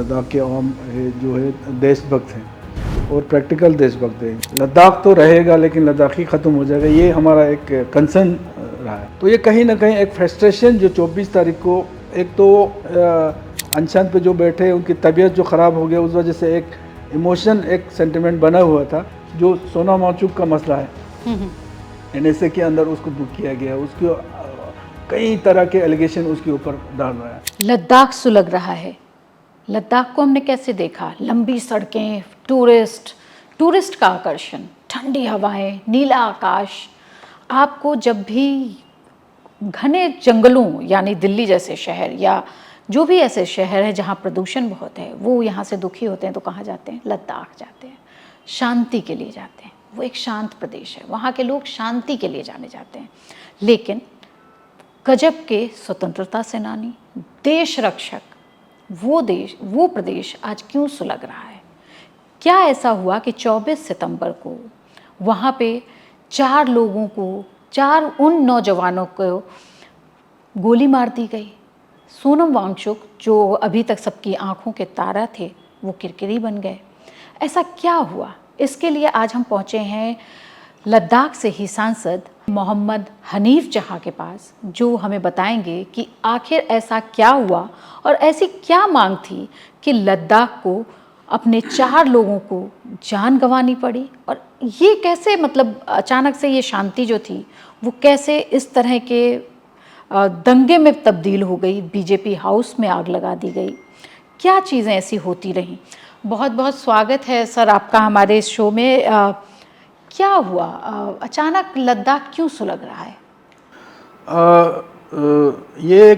लद्दाख के आवाम जो है देशभक्त हैं और प्रैक्टिकल देशभक्त हैं। लद्दाख तो रहेगा लेकिन लद्दाखी ख़त्म हो जाएगा, ये हमारा एक कंसर्न रहा है। तो ये कहीं ना कहीं एक फ्रस्ट्रेशन जो 24 तारीख को एक तो अनशन पे जो बैठे उनकी तबीयत जो ख़राब हो गया, उस वजह से एक इमोशन एक सेंटिमेंट बना हुआ था। जो सोनम वांगचुक का मसला है, NSA के अंदर उसको बुक किया गया, उसको कई तरह के एलिगेशन उसके ऊपर डाल रहा है। लद्दाख सुलग रहा है। लद्दाख को हमने कैसे देखा? लंबी सड़कें, टूरिस्ट का आकर्षण, ठंडी हवाएं, नीला आकाश। आपको जब भी घने जंगलों यानी दिल्ली जैसे शहर या जो भी ऐसे शहर है जहाँ प्रदूषण बहुत है, वो यहाँ से दुखी होते हैं तो कहाँ जाते हैं? लद्दाख जाते हैं, शांति के लिए जाते हैं। वो एक शांत प्रदेश है, वहाँ के लोग शांति के लिए जाने जाते हैं। लेकिन गजब के स्वतंत्रता सेनानी, देश रक्षक, वो प्रदेश आज क्यों सुलग रहा है? क्या ऐसा हुआ कि 24 सितंबर को वहाँ पे 4 लोगों को, 4 उन नौजवानों को गोली मार दी गई? सोनम वांगचुक जो अभी तक सबकी आंखों के तारा थे, वो किरकिरी बन गए। ऐसा क्या हुआ? इसके लिए आज हम पहुँचे हैं लद्दाख से ही सांसद मोहम्मद हनीफ जहाँ के पास, जो हमें बताएंगे कि आखिर ऐसा क्या हुआ और ऐसी क्या मांग थी कि लद्दाख को अपने 4 लोगों को जान गंवानी पड़ी, और ये कैसे, मतलब अचानक से ये शांति जो थी वो कैसे इस तरह के दंगे में तब्दील हो गई, बीजेपी हाउस में आग लगा दी गई। क्या चीज़ें ऐसी होती रहीं? बहुत बहुत स्वागत है सर आपका हमारे इस शो में। क्या हुआ, अचानक लद्दाख क्यों सुलग रहा है? ये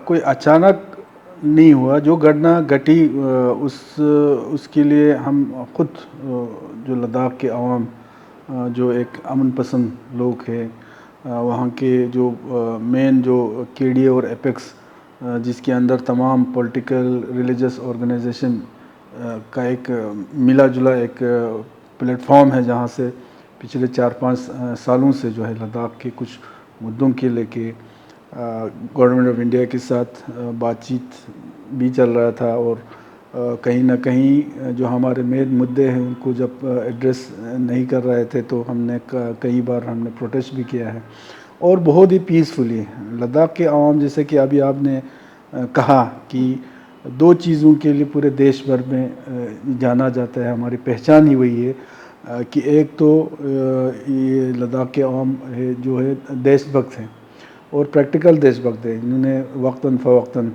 कोई अचानक नहीं हुआ। जो घटना घटी उसके लिए हम खुद जो लद्दाख के अवाम जो एक अमन पसंद लोग हैं, वहाँ के जो मेन जो KDA और एपेक्स जिसके अंदर तमाम पॉलिटिकल रिलीजियस ऑर्गेनाइजेशन का एक मिला जुला एक प्लेटफॉर्म है, जहाँ से पिछले 4-5 सालों से जो है लद्दाख के कुछ मुद्दों के लेके गवर्नमेंट ऑफ इंडिया के साथ बातचीत भी चल रहा था, और कहीं ना कहीं जो हमारे मेन मुद्दे हैं उनको जब एड्रेस नहीं कर रहे थे तो हमने कई बार हमने प्रोटेस्ट भी किया है, और बहुत ही पीसफुली लद्दाख के आवाम, जैसे कि अभी आपने कहा कि 2 चीज़ों के लिए पूरे देश भर में जाना जाता है, हमारी पहचान ही वही है कि एक तो ये लद्दाख के आवाम जो है देशभक्त हैं और प्रैक्टिकल देशभक्त हैं, जिन्होंने वक्तन फ़वक्तन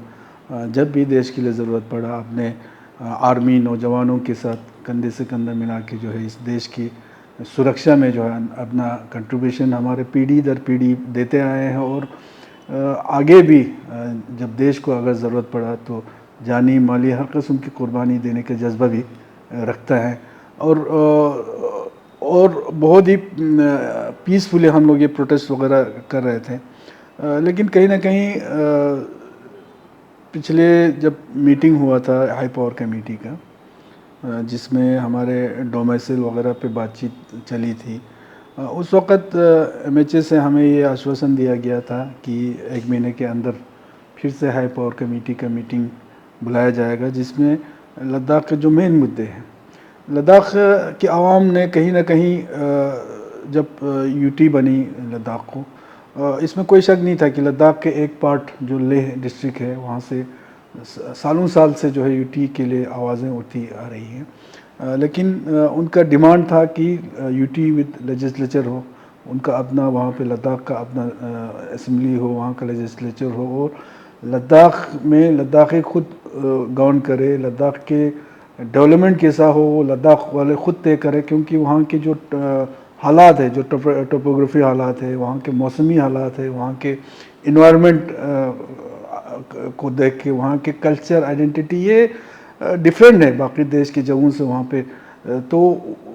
जब भी देश के लिए ज़रूरत पड़ा अपने आर्मी नौजवानों के साथ कंधे से कंधा मिला के जो है इस देश की सुरक्षा में जो है अपना कंट्रीब्यूशन हमारे पीढ़ी दर पीढ़ी देते आए हैं, और आगे भी जब देश को अगर ज़रूरत पड़ा तो जानी माली हर किस्म की कुर्बानी देने का जज्बा भी रखता है। और बहुत ही पीसफुली हम लोग ये प्रोटेस्ट वगैरह कर रहे थे। लेकिन कहीं ना कहीं पिछले जब मीटिंग हुआ था हाई पावर कमेटी का, जिसमें हमारे डोमेसाइल वगैरह पे बातचीत चली थी, उस वक़्त MHA से हमें ये आश्वासन दिया गया था कि 1 महीने के अंदर फिर से हाई पावर कमेटी का मीटिंग बुलाया जाएगा, जिसमें लद्दाख के जो मेन मुद्दे हैं, लद्दाख के आवाम ने कहीं ना कहीं जब UT बनी लद्दाख को, इसमें कोई शक नहीं था कि लद्दाख के एक पार्ट जो लेह डिस्ट्रिक्ट है, वहाँ से सालों साल से जो है UT के लिए आवाज़ें उठती आ रही हैं। लेकिन उनका डिमांड था कि UT विद लेजिस्लेचर हो, उनका अपना वहाँ पे लद्दाख का अपना असेंबली हो, वहाँ का लेजिस्लेचर हो, और लद्दाख में लद्दाखी खुद गवर्न करे, लद्दाख के डेवलपमेंट कैसा हो वो लद्दाख वाले खुद तय करें, क्योंकि वहाँ के जो हालात है, जो टोपोग्राफी हालात है, वहाँ के मौसमी हालात है, वहाँ के इन्वायरमेंट को देख के वहाँ के कल्चर आइडेंटिटी ये डिफरेंट है बाकी देश के जगहों से। वहाँ पे तो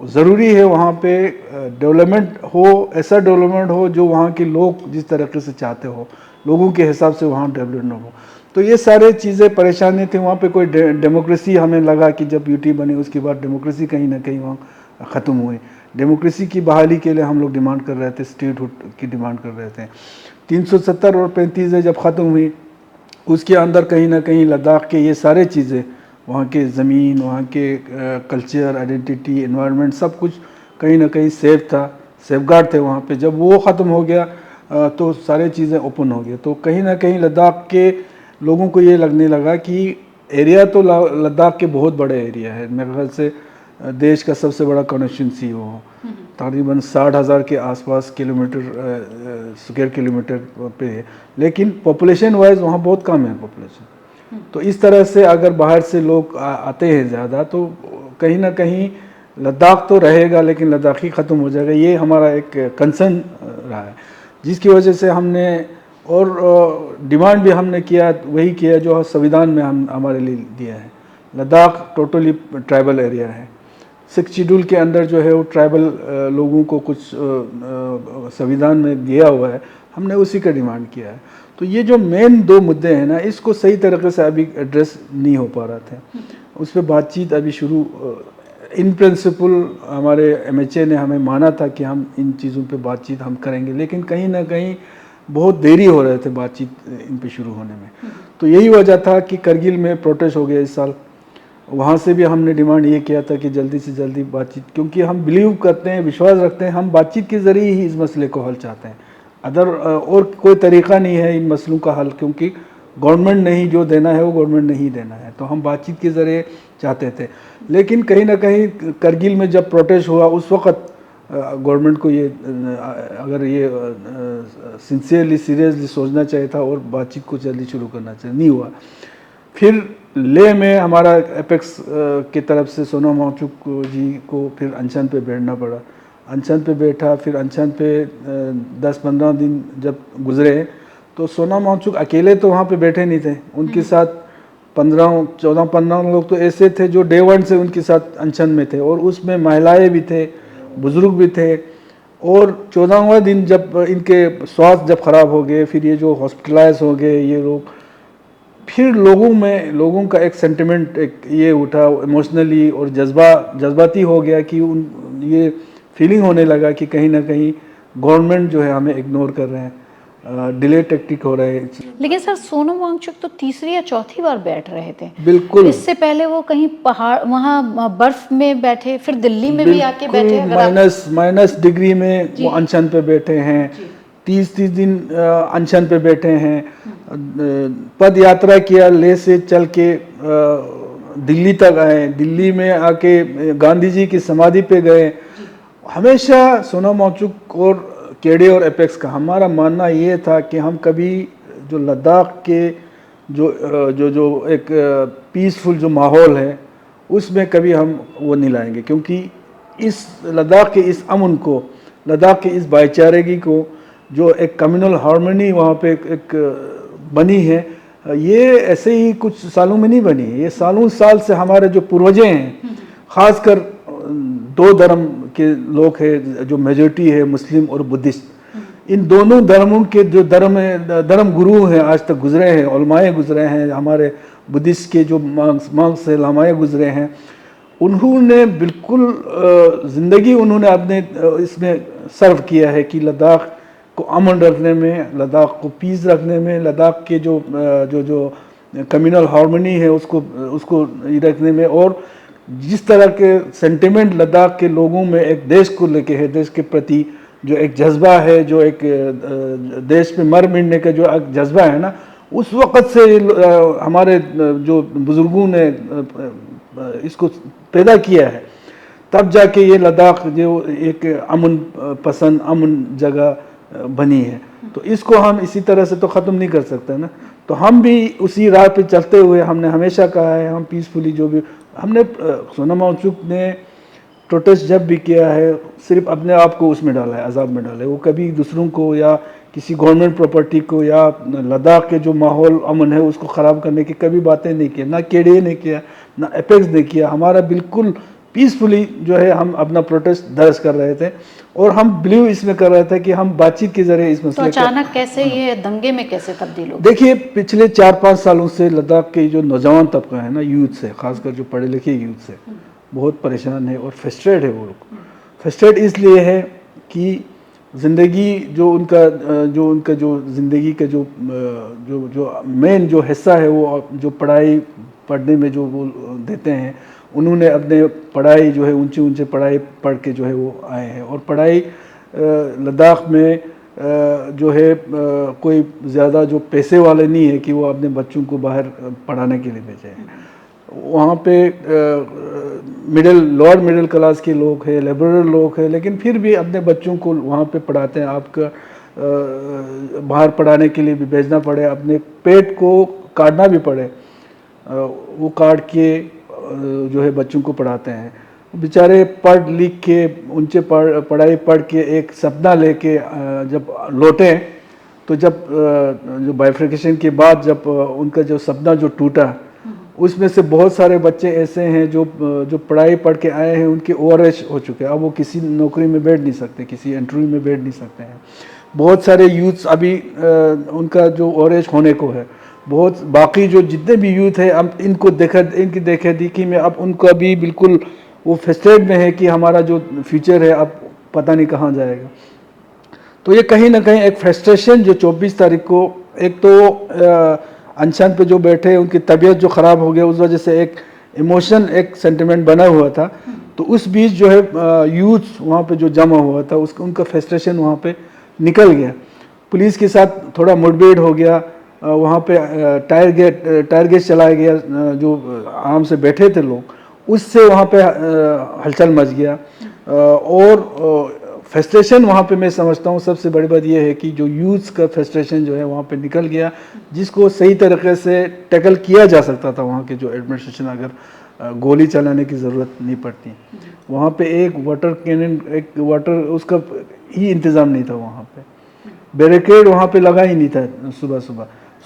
ज़रूरी है वहाँ पे डेवलपमेंट हो, ऐसा डेवलपमेंट हो जो वहाँ के लोग जिस तरीके से चाहते हो, लोगों के हिसाब से वहाँ डेवलपमेंट हो। तो ये सारे चीज़ें परेशानी थी। वहाँ पे कोई डेमोक्रेसी हमें लगा कि जब UT बनी उसके बाद डेमोक्रेसी कहीं ना कहीं वहाँ ख़त्म हुई। डेमोक्रेसी की बहाली के लिए हम लोग डिमांड कर रहे थे, स्टेटहुड की डिमांड कर रहे थे। 370 और 35 जब ख़त्म हुई उसके अंदर कहीं ना कहीं लद्दाख के ये सारे चीज़ें वहाँ के ज़मीन, वहाँ के कल्चर, आइडेंटिटी, एनवायरनमेंट सब कुछ कहीं ना कहीं सेफ था, सेफगार्ड थे वहाँ पे। जब वो ख़त्म हो गया तो सारी चीज़ें ओपन हो गई। तो कहीं ना कहीं लद्दाख के लोगों को ये लगने लगा कि एरिया तो लद्दाख के बहुत बड़े एरिया है, मेरे ख्याल से देश का सबसे बड़ा कॉन्स्टिट्यूंसी वो तकरीबन 60,000 के आसपास स्क्वायर किलोमीटर पे है, लेकिन पॉपुलेशन वाइज वहाँ बहुत कम है पॉपुलेशन। तो इस तरह से अगर बाहर से लोग आते हैं ज़्यादा तो कहीं ना कहीं लद्दाख तो रहेगा लेकिन लद्दाखी ख़त्म हो जाएगा, ये हमारा एक कंसर्न रहा है, जिसकी वजह से हमने और डिमांड भी हमने किया, वही किया जो संविधान में हम हमारे लिए दिया है। लद्दाख टोटली ट्राइबल एरिया है, 6 शेड्यूल के अंदर जो है वो ट्राइबल लोगों को कुछ संविधान में दिया हुआ है, हमने उसी का डिमांड किया है। तो ये जो मेन 2 मुद्दे हैं ना, इसको सही तरीके से अभी एड्रेस नहीं हो पा रहा था, उस पर बातचीत अभी शुरू इन प्रिंसिपल हमारे MHA ने हमें माना था कि हम इन चीज़ों पे बातचीत हम करेंगे, लेकिन कहीं ना कहीं बहुत देरी हो रहे थे बातचीत इन पे शुरू होने में। तो यही वजह था कि करगिल में प्रोटेस्ट हो गया इस साल, वहाँ से भी हमने डिमांड ये किया था कि जल्दी से जल्दी बातचीत, क्योंकि हम बिलीव करते हैं, विश्वास रखते हैं, हम बातचीत के ज़रिए ही इस मसले को हल चाहते हैं। और कोई तरीक़ा नहीं है इन मसलों का हल, क्योंकि गवर्नमेंट ने ही जो देना है वो गवर्नमेंट ने ही देना है, तो हम बातचीत के ज़रिए चाहते थे। लेकिन कहीं ना कहीं करगिल में जब प्रोटेस्ट हुआ उस वक़्त गवर्नमेंट को ये अगर ये सिंसियरली सीरियसली सोचना चाहिए था और बातचीत को जल्दी शुरू करना चाहिए, नहीं हुआ। फिर लेह में हमारा एपेक्स की तरफ से सोनम वांगचुक जी को फिर अनशन पे बैठना पड़ा, अनशन पे बैठा, फिर अनशन पे 10-15 दिन जब गुजरे तो सोनम वांगचुक अकेले तो वहाँ पे बैठे नहीं थे, उनके साथ 14-15 लोग तो ऐसे थे जो डे 1 से उनके साथ अनशन में थे, और उसमें महिलाएं भी थे, बुजुर्ग भी थे। और 14वां दिन जब इनके स्वास्थ्य जब खराब हो गए, फिर ये जो हॉस्पिटलाइज हो गए ये लोग, फिर लोगों का एक सेंटिमेंट एक ये उठा इमोशनली और जज्बाती हो गया कि ये फीलिंग होने लगा कि कहीं ना कहीं गवर्नमेंट जो है हमें इग्नोर कर रहे हैं, डिले टैक्टिक हो रहे हैं। लेकिन सर सोनम वांगचुक तो तीसरी या चौथी बार बैठ रहे थे, बिल्कुल, इससे पहले वो कहीं पहाड़ वहाँ बर्फ में बैठे, फिर दिल्ली में भी आके बैठे, माइनस डिग्री में वो अनशन पे बैठे हैं, 30 दिन अनशन पे बैठे हैं, पद यात्रा किया, लेह से चल के दिल्ली तक आए, दिल्ली में आके गांधी जी की समाधि पे गए। हमेशा सोनम वांगचुक और केडे और एपेक्स का हमारा मानना ये था कि हम कभी जो लद्दाख के जो एक पीसफुल जो माहौल है उसमें कभी हम वो नहीं लाएंगे, क्योंकि इस लद्दाख के इस अमन को, लद्दाख के इस भाईचारेगी को, जो एक कम्युनल हार्मनी वहाँ पे एक बनी है, ये ऐसे ही कुछ सालों में नहीं बनी है, ये सालों साल से हमारे जो पूर्वजे हैं, खासकर 2 धर्म के लोग हैं जो मेजॉरिटी है मुस्लिम और बुद्धिस्ट, इन दोनों धर्मों के जो धर्म गुरु हैं आज तक गुजरे हैं, उलमाए गुजरे हैं, हमारे बुद्धिस्ट के जो मांग्स है लामाए गुजरे हैं, उन्होंने बिल्कुल ज़िंदगी उन्होंने अपने इसमें सर्व किया है कि लद्दाख को अमन रखने में, लद्दाख को पीस रखने में, लद्दाख के जो कम्युनल हार्मनी है उसको रखने में, और जिस तरह के सेंटिमेंट लद्दाख के लोगों में एक देश को लेके है, देश के प्रति जो एक जज्बा है, जो एक देश में मर मिटने का जो एक जज्बा है ना, उस वक़्त से हमारे जो बुज़ुर्गों ने इसको पैदा किया है, तब जाके ये लद्दाख जो एक अमन पसंद अमन जगह बनी है। तो इसको हम इसी तरह से तो ख़त्म नहीं कर सकते ना, तो हम भी उसी राह पे चलते हुए हमने हमेशा कहा है हम पीसफुली जो भी हमने सोनम वांगचुक ने प्रोटेस्ट जब भी किया है सिर्फ अपने आप को उसमें डाला है, अजाब में डाला है, वो कभी दूसरों को या किसी गवर्नमेंट प्रॉपर्टी को या लद्दाख के जो माहौल अमन है उसको ख़राब करने की कभी बातें नहीं की, ना केडीए ने किया, ना एपेक्स ने किया। हमारा बिल्कुल पीसफुली जो है हम अपना प्रोटेस्ट दर्ज कर रहे थे, और हम बिलीव इसमें कर रहे थे कि हम बातचीत के जरिए इस मसले तो अचानक कैसे ये दंगे में कैसे तब्दील हो? देखिए पिछले 4-5 सालों से लद्दाख के जो नौजवान तबका है ना, यूथ से, खासकर जो पढ़े लिखे यूथ से बहुत परेशान है और फ्रस्ट्रेट है। वो लोग फ्रस्ट्रेट इसलिए है कि ज़िंदगी जो उनका जो ज़िंदगी का जो मेन जो हिस्सा है वो जो पढ़ाई पढ़ने में जो वो देते हैं, उन्होंने अपने पढ़ाई जो है ऊंचे ऊंचे पढ़ाई पढ़ के जो है वो आए हैं। और पढ़ाई लद्दाख में जो है कोई ज़्यादा जो पैसे वाले नहीं है कि वो अपने बच्चों को बाहर पढ़ाने के लिए भेजे हैं। वहाँ पे लोअर मिडिल क्लास के लोग हैं, लिबरल लोग हैं, लेकिन फिर भी अपने बच्चों को वहाँ पे पढ़ाते हैं। आपका बाहर पढ़ाने के लिए भी भेजना पड़े, अपने पेट को काटना भी पड़े, वो काट के जो है बच्चों को पढ़ाते हैं। बेचारे पढ़ लिख के ऊंचे पढ़ाई पढ़ के एक सपना लेके जब लौटे, तो जब जो बाइफर्केशन के बाद जब उनका जो सपना जो टूटा, उसमें से बहुत सारे बच्चे ऐसे हैं जो पढ़ाई पढ़ के आए हैं, उनके ओवरएज हो चुके हैं। अब वो किसी नौकरी में बैठ नहीं सकते, किसी इंटरव्यू में बैठ नहीं सकते हैं। बहुत सारे यूथ्स अभी उनका जो ओवरएज होने को है, बहुत बाकी जो जितने भी यूथ है, अब इनकी देखा देखी में अब उनका भी बिल्कुल वो फ्रस्ट्रेट में है कि हमारा जो फ्यूचर है अब पता नहीं कहाँ जाएगा। तो ये कहीं ना कहीं एक फ्रस्ट्रेशन जो 24 तारीख को, एक तो अनशन पे जो बैठे उनकी तबीयत जो ख़राब हो गया, उस वजह से एक इमोशन, एक सेंटिमेंट बना हुआ था। तो उस बीच जो है यूथ वहाँ पे जो जमा हुआ था, उनका फ्रस्ट्रेशन वहाँ पे निकल गया। पुलिस के साथ थोड़ा मुठभेड़ हो गया, वहाँ पे टायर गैस चलाया गया, जो आराम से बैठे थे लोग, उससे वहाँ पे हलचल मच गया। और फ्रस्ट्रेशन वहाँ पे मैं समझता हूँ सबसे बड़ी बात यह है कि जो यूथ का फ्रस्ट्रेशन जो है वहाँ पे निकल गया, जिसको सही तरीके से टैकल किया जा सकता था। वहाँ के जो एडमिनिस्ट्रेशन, अगर गोली चलाने की ज़रूरत नहीं पड़ती, वहाँ पे एक वाटर कैनन, एक वाटर उसका ही इंतज़ाम नहीं था। वहाँ पे बैरिकेड वहाँ पे लगा ही नहीं था।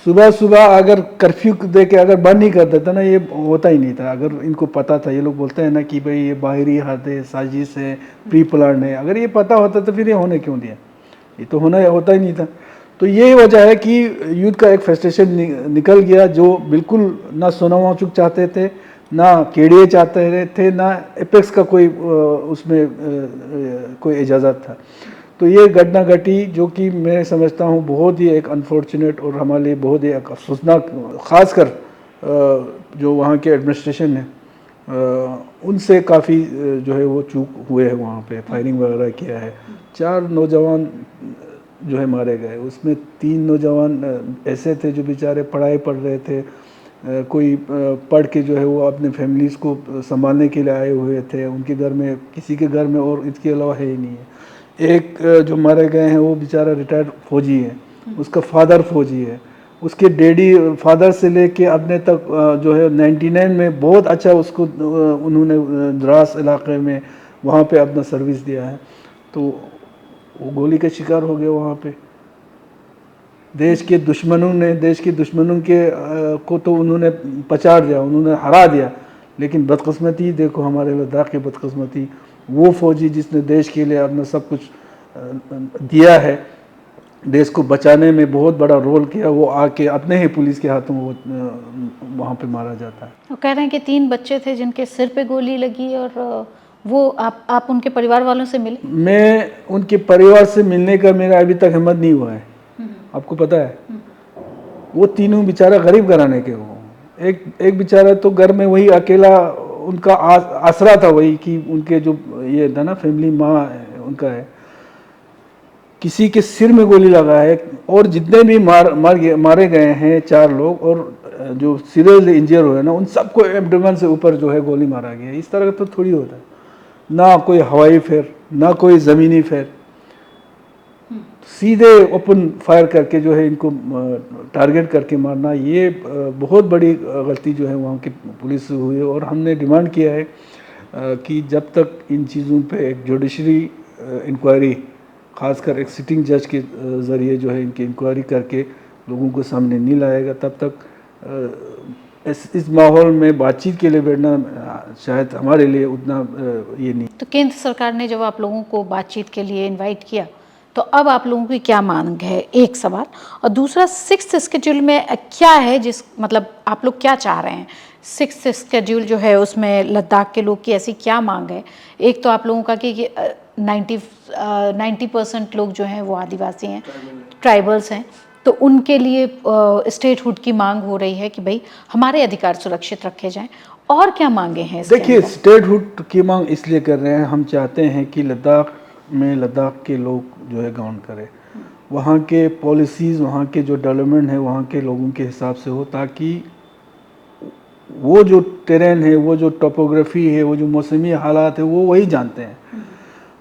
सुबह सुबह अगर कर्फ्यू दे के अगर बंद नहीं कर देता ना, ये होता ही नहीं था। अगर इनको पता था, ये लोग बोलते हैं ना कि भाई ये बाहरी हाथ है, साजिश है, प्री प्लान है, अगर ये पता होता तो फिर ये होने क्यों दिया? ये तो होता ही नहीं था। तो ये वजह है कि यूथ का एक फ्रस्ट्रेशन निकल गया, जो बिल्कुल ना सोनावाचुक चाहते थे, ना केडीए चाहते थे, ना एपेक्स का कोई उसमें कोई इजाज़त था। तो ये घटना घटी, जो कि मैं समझता हूँ बहुत ही एक अनफॉर्चुनेट और हमारे लिए बहुत ही एक अफसोसनाक, ख़ासकर जो वहाँ के एडमिनिस्ट्रेशन है उनसे काफ़ी जो है वो चूक हुए हैं। वहाँ पे फायरिंग वगैरह किया है, 4 नौजवान जो है मारे गए। उसमें 3 नौजवान ऐसे थे जो बेचारे पढ़ाई पढ़ रहे थे, कोई पढ़ के जो है वो अपने फैमिलीज़ को संभालने के लिए आए हुए थे। उनके घर में, किसी के घर में और इसके अलावा है ही नहीं है। एक जो मारे गए हैं वो बेचारा रिटायर्ड फौजी है, उसका फादर फौजी है, उसके डैडी फादर से लेके अपने तक जो है 99 में बहुत अच्छा उसको उन्होंने द्रास इलाके में वहाँ पे अपना सर्विस दिया है। तो वो गोली का शिकार हो गया वहाँ पे। देश के दुश्मनों के को तो उन्होंने पछाड़ दिया, उन्होंने हरा दिया। लेकिन बदकिस्मती देखो, हमारे लद्दाख की बदकिस्मती, वो फौजी जिसने देश के लिए अपना सब कुछ दिया है, देश को बचाने में बहुत बड़ा रोल किया, वो आके अपने ही पुलिस के हाथों वो वहाँ पे मारा जाता है। वो कह रहे हैं कि 3 बच्चे थे जिनके सिर पे गोली लगी, और वो आप उनके परिवार वालों से मिले? मैं उनके परिवार से मिलने का मेरा अभी तक हिम्मत नहीं हुआ है। आपको पता है, वो तीनों बेचारा गरीब घराने के हो। एक बेचारा तो घर में वही अकेला, उनका आसरा था वही कि उनके जो ये था ना फैमिली, माँ उनका है, किसी के सिर में गोली लगा है। और जितने भी मारे गए हैं 4 लोग, और जो सीरियसली इंजर हुए ना, उन सबको एब्डोमेन से ऊपर जो है गोली मारा गया। इस तरह का तो थोड़ी होता है, ना कोई हवाई फेर, ना कोई ज़मीनी फेर, सीधे ओपन फायर करके जो है इनको टारगेट करके मारना, ये बहुत बड़ी गलती जो है वहाँ की पुलिस से हुई है। और हमने डिमांड किया है कि जब तक इन चीज़ों पे एक जुडिशरी इंक्वायरी, खासकर एक सिटिंग जज के ज़रिए जो है इनकी इंक्वायरी करके लोगों को सामने नहीं लाएगा, तब तक इस माहौल में बातचीत के लिए बैठना शायद हमारे लिए उतना ये नहीं। तो केंद्र सरकार ने जब आप लोगों को बातचीत के लिए इनवाइट किया, तो अब आप लोगों की क्या मांग है? एक सवाल। और दूसरा, 6th शेड्यूल में क्या है, मतलब आप लोग क्या चाह रहे हैं? 6th शेड्यूल जो है उसमें लद्दाख के लोग की ऐसी क्या मांग है? एक तो आप लोगों का कि 90% लोग जो हैं वो आदिवासी हैं, ट्राइबल्स हैं, तो उनके लिए स्टेटहुड की मांग हो रही है कि भाई हमारे अधिकार सुरक्षित रखे जाएं। और क्या मांगे हैं इसके देखिए, अंदर? स्टेटहुड की मांग इसलिए कर रहे हैं, हम चाहते हैं कि लद्दाख में लद्दाख के लोग जो है गवर्न करें, वहाँ के पॉलिसीज़, वहाँ के जो डेवलपमेंट है वहाँ के लोगों के हिसाब से हो, ताकि वो जो टेरेन है, वो जो टोपोग्राफी है, वो जो मौसमी हालात है, वो वही जानते हैं।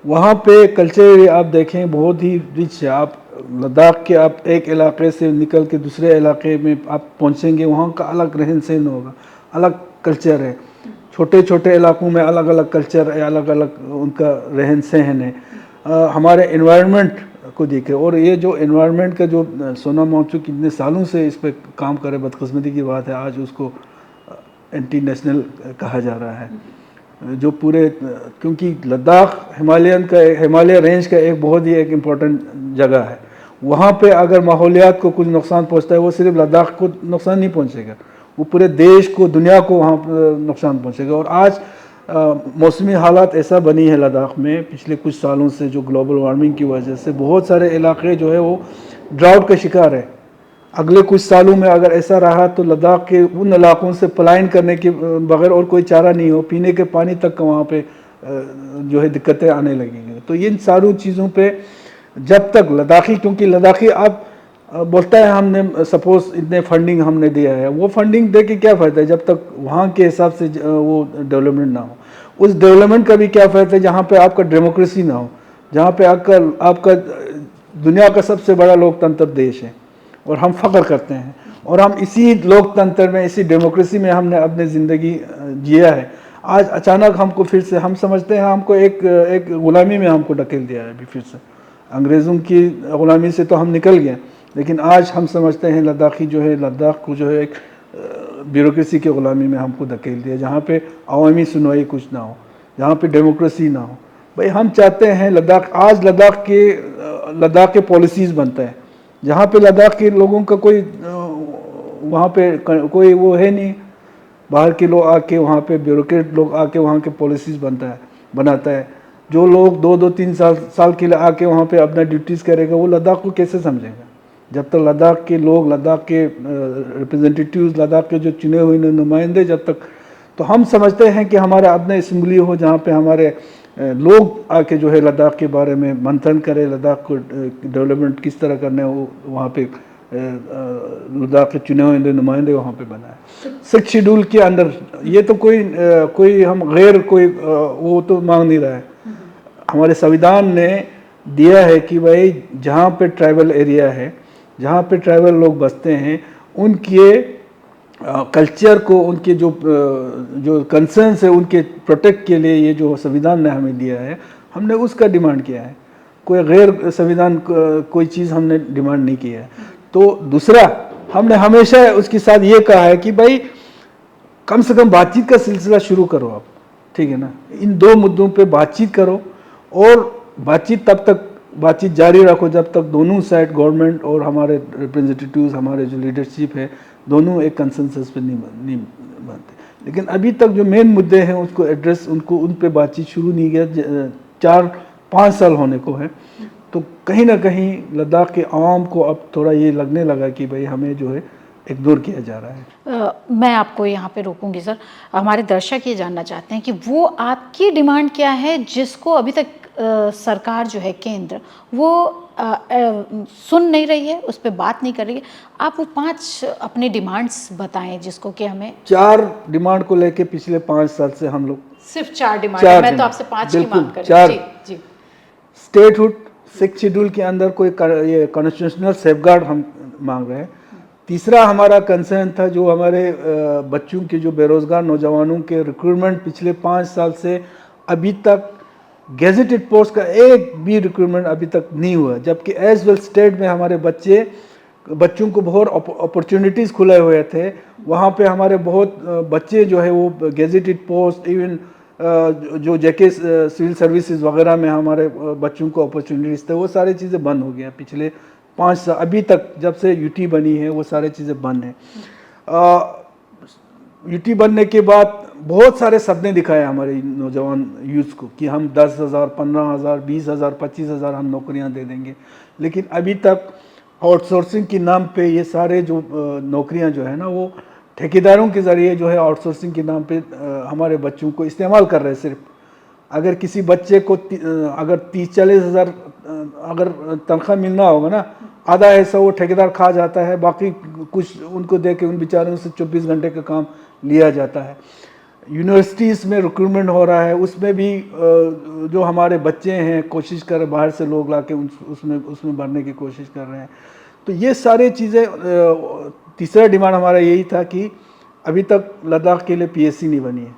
वहाँ पे कल्चर आप देखें बहुत ही रिच है। आप लद्दाख के आप एक इलाके से निकल के दूसरे इलाके में आप पहुँचेंगे, वहाँ का अलग रहन सहन होगा, अलग कल्चर है। छोटे छोटे इलाकों में अलग अलग कल्चर है, अलग अलग उनका रहन सहन है। हमारे इन्वायरमेंट को देखें, और ये जो इन्वायरमेंट का जो सोनम वांगचुक कितने सालों से इस पर काम करे, बदकिस्मती की बात है आज उसको एंटी नेशनल कहा जा रहा है। जो पूरे, क्योंकि लद्दाख हिमालय रेंज का एक बहुत ही एक इम्पोर्टेंट जगह है। वहाँ पे अगर माहौलियात को कुछ नुकसान पहुँचता है, वो सिर्फ लद्दाख को नुकसान नहीं पहुँचेगा, वो पूरे देश को, दुनिया को वहाँ नुकसान पहुँचेगा। और आज मौसमी हालात ऐसा बनी है लद्दाख में पिछले कुछ सालों से, जो ग्लोबल वार्मिंग की वजह से बहुत सारे इलाके जो है वो ड्राउट का शिकार है। अगले कुछ सालों में अगर ऐसा रहा तो लद्दाख के उन इलाकों से पलायन करने के बगैर और कोई चारा नहीं हो, पीने के पानी तक का वहाँ पे जो है दिक्कतें आने लगेंगी। तो इन सारी चीज़ों पे जब तक लद्दाखी, क्योंकि लद्दाखी अब बोलता है हमने सपोज इतने फंडिंग हमने दिया है, वो फंडिंग दे के क्या फ़ायदा है जब तक वहाँ के हिसाब से वो डेवलपमेंट ना हो। उस डेवलपमेंट का भी क्या फ़ायदा है जहाँ पे आपका डेमोक्रेसी ना हो, जहाँ पे आपका दुनिया का सबसे बड़ा लोकतंत्र देश है और हम फ़ख्र करते हैं, और हम इसी लोकतंत्र में, इसी डेमोक्रेसी में हमने अपनी ज़िंदगी जिया है। आज अचानक हमको फिर से, हम समझते हैं हमको एक ग़ुलामी में हमको ढकेल दिया है अभी फिर से। अंग्रेज़ों की ग़ुलामी से तो हम निकल गए, लेकिन आज हम समझते हैं लद्दाखी जो है, लद्दाख को जो है एक ब्यूरोक्रेसी के ग़ुलामी में हमको धकेल दिया, जहाँ पे अवामी सुनवाई कुछ ना हो, जहाँ पे डेमोक्रेसी ना हो। भाई हम चाहते हैं लद्दाख के पॉलिसीज़ बनता है, जहाँ पे लद्दाख के लोगों का कोई वहाँ पे कोई वो है नहीं, बाहर के लोग आके वहाँ पे, ब्यूरोक्रेट लोग आके वहाँ के पॉलिसीज़ बनाता है। जो लोग 2-2-3 साल के लिए आके वहाँ पे अपना ड्यूटीज़ करेगा, वो लद्दाख को कैसे समझेगा? जब तक लद्दाख के लोग, लद्दाख के रिप्रेजेंटेटिव्स, लद्दाख के जो चुने हुए नुमाइंदे, जब तक, तो हम समझते हैं कि हमारा अपना असम्बली हो जहाँ पे हमारे लोग आके जो है लद्दाख के बारे में मंथन करें, लद्दाख को डेवलपमेंट किस तरह करना है वो वहाँ पे लद्दाख के चुने हुए नुमाइंदे वहाँ पे बनाए। 6 शेड्यूल के अंदर ये तो कोई हम गैर कोई वो तो मांग नहीं रहा है। हमारे संविधान ने दिया है कि भाई जहाँ पे ट्राइबल एरिया है, जहाँ पे ट्राइबल लोग बसते हैं, उनके कल्चर को, उनके जो कंसर्न्स है, उनके प्रोटेक्ट के लिए ये जो संविधान ने हमें दिया है, हमने उसका डिमांड किया है। कोई गैर संविधान कोई चीज़ हमने डिमांड नहीं किया है। तो दूसरा, हमने हमेशा उसके साथ ये कहा है कि भाई कम से कम बातचीत का सिलसिला शुरू करो आप, ठीक है ना। इन 2 मुद्दों पे बातचीत करो, और बातचीत जारी रखो जब तक दोनों साइड, गवर्नमेंट और हमारे रिप्रेजेंटेटिव्स, हमारे जो लीडरशिप है, दोनों एक कंसेंसस पे नहीं बनते। लेकिन अभी तक जो मेन मुद्दे हैं उसको एड्रेस, उन पे बातचीत शुरू नहीं किया। 4-5 साल होने को है, तो कहीं ना कहीं लद्दाख के आवाम को अब थोड़ा ये लगने लगा कि भाई हमें जो है इग्नोर किया जा रहा है। मैं आपको यहाँ पे रोकूंगी सर। हमारे दर्शक ये जानना चाहते हैं कि वो आपकी डिमांड क्या है जिसको अभी तक सरकार जो है केंद्र वो सुन नहीं रही है, उस पर बात नहीं कर रही है। आप वो 5 अपने डिमांड्स बताएं जिसको कि हमें। 4 डिमांड को लेके पिछले 5 साल से हम लोग सिर्फ 4 डिमांड है, मैं तो आपसे 5 की मांग कर रही हूँ। जी। स्टेटहुड 6 शेड्यूल के अंदर कोई ये कॉन्स्टिट्यूशनल सेफगार्ड हम मांग रहे हैं। तीसरा हमारा कंसर्न था जो हमारे बच्चों के, जो बेरोजगार नौजवानों के रिक्रूटमेंट पिछले 5 साल से अभी तक गेजेटेड पोस्ट का एक भी रिक्रूटमेंट अभी तक नहीं हुआ, जबकि एज वेल स्टेट में हमारे बच्चों को बहुत अपॉर्चुनिटीज़ खुले हुए थे। वहाँ पे हमारे बहुत बच्चे जो है वो गेजेटेड पोस्ट, इवन जो जेके सिविल सर्विसेज वगैरह में हमारे बच्चों को अपॉर्चुनिटीज़ थे, वो सारी चीज़ें बंद हो गई हैं पिछले 5 साल। अभी तक जब से यूटी बनी है वो सारी चीज़ें बंद हैं। यूटी बनने के बाद बहुत सारे सपने दिखाए हमारे नौजवान यूथ को कि हम 10,000, 15,000, 20,000, 25,000 हम नौकरियां दे देंगे, लेकिन अभी तक आउटसोर्सिंग के नाम पे ये सारे जो नौकरियां जो है ना वो ठेकेदारों के ज़रिए जो है आउटसोर्सिंग के नाम पे हमारे बच्चों को इस्तेमाल कर रहे हैं सिर्फ। अगर किसी बच्चे को अगर 30-40 हज़ार अगर तनख्वाह मिलना होगा ना, आधा हिस्सा वो ठेकेदार खा जाता है, बाकी कुछ उनको दे के उन बेचारों से 24 घंटे का काम लिया जाता है। यूनिवर्सिटीज़ में रिक्रूटमेंट हो रहा है, उसमें भी जो हमारे बच्चे हैं कोशिश कर रहे, बाहर से लोग ला के उसमें भरने की कोशिश कर रहे हैं। तो ये सारी चीज़ें, तीसरा डिमांड हमारा यही था कि अभी तक लद्दाख के लिए पीएससी नहीं बनी है,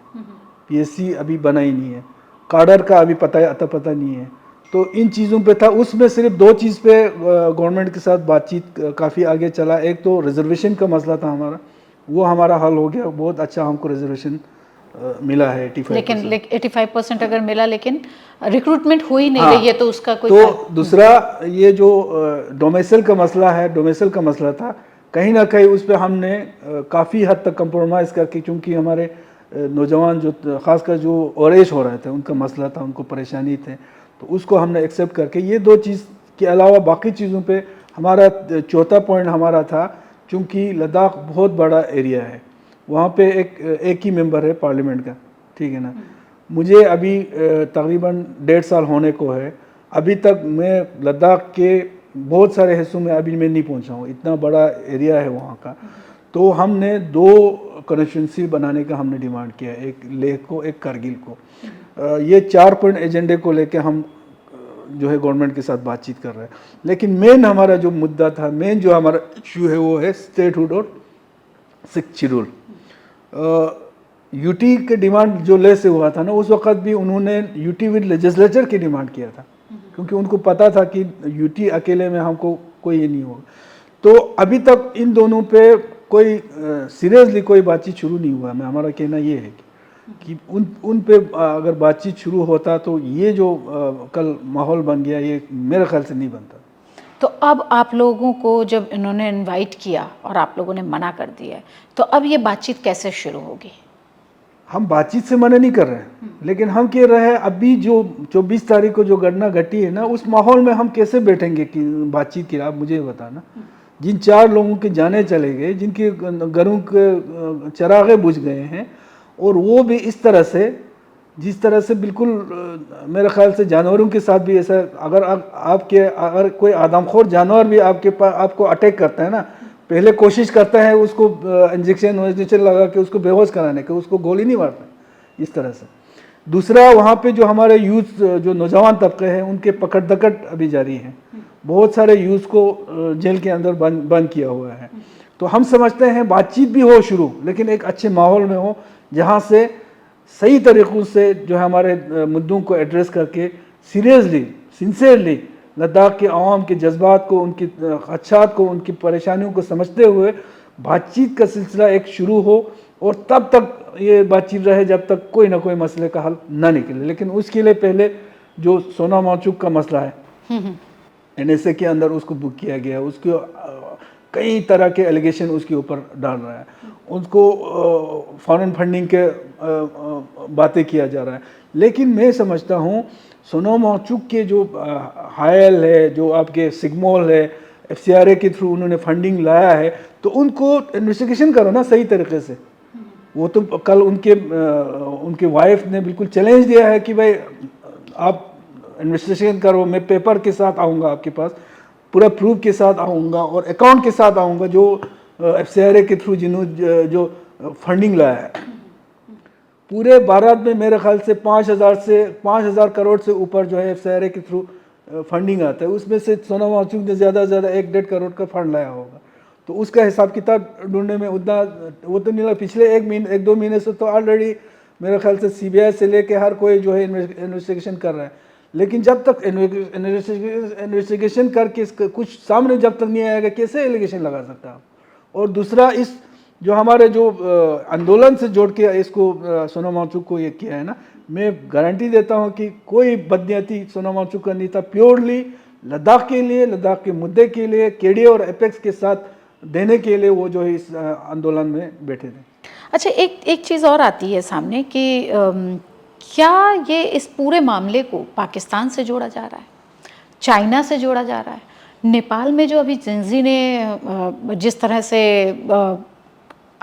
पीएससी अभी बना ही नहीं है, काडर का अभी पता नहीं है। तो इन चीज़ों पे था, उसमें सिर्फ 2 चीज़ पे गवर्नमेंट के साथ बातचीत काफ़ी आगे चला। एक तो रिजर्वेशन का मसला था हमारा, वो हमारा हल हो गया, बहुत अच्छा हमको रिजर्वेशन मिला है 85%। लेकिन 85% अगर मिला, लेकिन रिक्रूटमेंट हो ही नहीं रही है, तो उसका कोई तो दूसरा ये जो डोमेसल का मसला था, कहीं ना कहीं उस पर हमने काफ़ी हद तक कंप्रोमाइज़ करके, क्योंकि हमारे नौजवान जो ख़ासकर जो ओरेश हो रहे थे उनका मसला था, उनको परेशानी थे, तो उसको हमने एक्सेप्ट करके ये 2 चीज़ के अलावा बाकी चीज़ों पे हमारा चौथा पॉइंट हमारा था, चूँकि लद्दाख बहुत बड़ा एरिया है, वहाँ पे एक ही मेंबर है पार्लियामेंट का, ठीक है ना। मुझे अभी तकरीबन 1.5 साल होने को है, अभी तक मैं लद्दाख के बहुत सारे हिस्सों में अभी मैं नहीं पहुँचा हूँ, इतना बड़ा एरिया है वहाँ का। तो हमने 2 कॉन्स्टिट्यूंसी बनाने का हमने डिमांड किया, एक लेह को, एक कारगिल को। ये 4 पॉइंट एजेंडे को लेके हम जो है गवर्नमेंट के साथ बातचीत कर रहे हैं। लेकिन मेन हमारा जो मुद्दा था, मेन जो हमारा इशू है वो है स्टेटहुड और सिख शेड्यूल। यूटी के डिमांड जो ले से हुआ था ना, उस वक्त भी उन्होंने यूटी विद लेजिस्लेचर की डिमांड किया था, क्योंकि उनको पता था कि यूटी अकेले में हमको कोई ये नहीं होगा। तो अभी तक इन दोनों पे कोई सीरियसली कोई बातचीत शुरू नहीं हुआ। मैं हमारा कहना ये है कि उन पे अगर बातचीत शुरू होता तो ये जो कल माहौल बन गया, ये मेरे ख्याल से नहीं बनता। तो अब आप लोगों को जब इन्होंने इनवाइट किया और आप लोगों ने मना कर दिया है, तो अब ये बातचीत कैसे शुरू होगी? हम बातचीत से मना नहीं कर रहे हैं, लेकिन हम कह रहे हैं अभी जो 24 तारीख को जो घटना घटी है ना, उस माहौल में हम कैसे बैठेंगे कि बातचीत की? आप मुझे बताना। जिन 4 लोगों के जाने चले गए, जिनके घरों के चरागे बुझ गए हैं, और वो भी इस तरह से, जिस तरह से बिल्कुल मेरे ख्याल से जानवरों के साथ भी ऐसा, अगर कोई आदमखोर जानवर भी आपको अटैक करता है ना, पहले कोशिश करता है उसको इंजेक्शन लगा के उसको बेहोश कराने के, उसको गोली नहीं मारता इस तरह से। दूसरा, वहाँ पे जो हमारे यूथ, जो नौजवान तबके हैं, उनके पकड़ दकड़ अभी जारी है। बहुत सारे यूथ को जेल के अंदर बंद किया हुआ है। तो हम समझते हैं बातचीत भी हो शुरू, लेकिन एक अच्छे माहौल में हो, जहाँ से सही तरीक़ों से जो है हमारे मुद्दों को एड्रेस करके सीरियसली, सिंसियरली लद्दाख के आवाम के जज्बात को, उनकी ख़दशात को, उनकी परेशानियों को समझते हुए बातचीत का सिलसिला एक शुरू हो, और तब तक ये बातचीत रहे जब तक कोई ना कोई मसले का हल ना निकले। लेकिन उसके लिए पहले जो सोना माचुक का मसला है, एनएसए के अंदर उसको बुक किया गया, उसको कई तरह के एलिगेशन उसके ऊपर डाल रहा है, उसको फॉरेन फंडिंग के बातें किया जा रहा है। लेकिन मैं समझता हूँ सोना माचुक के जो हायल है, जो आपके सिग्मोल है, एफसीआरए के थ्रू उन्होंने फंडिंग लाया है, तो उनको इन्वेस्टिगेशन करो ना सही तरीके से। वो तो कल उनके वाइफ ने बिल्कुल चैलेंज दिया है कि भाई आप इन्वेस्टिगेशन करो, मैं पेपर के साथ आऊँगा आपके पास, पूरा प्रूफ के साथ आऊँगा और अकाउंट के साथ आऊँगा, जो एफसीआरए के थ्रू जो फंडिंग लाया है। पूरे भारत में मेरे ख्याल से 5,000 करोड़ से ऊपर जो है एफसीआरए के थ्रू फंडिंग आता है, उसमें से सोना माचुक ने ज़्यादा से ज़्यादा 1-1.5 करोड़ का फंड लाया होगा। तो उसका हिसाब किताब ढूंढने में उतना वो तो नहीं लगा। पिछले 1-2 महीने से तो ऑलरेडी मेरे ख्याल से सीबीआई से लेके हर कोई जो है इन्वेस्टिगेशन कर रहा है। लेकिन जब तक इन्वेस्टिगेशन करके कुछ सामने जब तक नहीं आएगा, कैसे एलिगेशन लगा सकता आप? और दूसरा, इस जो हमारे जो आंदोलन से जोड़ के इसको सोना माचुक को ये किया है ना, मैं गारंटी देता हूँ कि कोई बदनीयती सोना माचुक का नहीं था। प्योरली लद्दाख के लिए, लद्दाख के मुद्दे के लिए, केडीए और एपेक्स के साथ देने के लिए वो जो है इस आंदोलन में बैठे थे। अच्छा, एक चीज़ और आती है सामने कि क्या ये इस पूरे मामले को पाकिस्तान से जोड़ा जा रहा है, चाइना से जोड़ा जा रहा है? नेपाल में जो अभी जिंजी ने जिस तरह से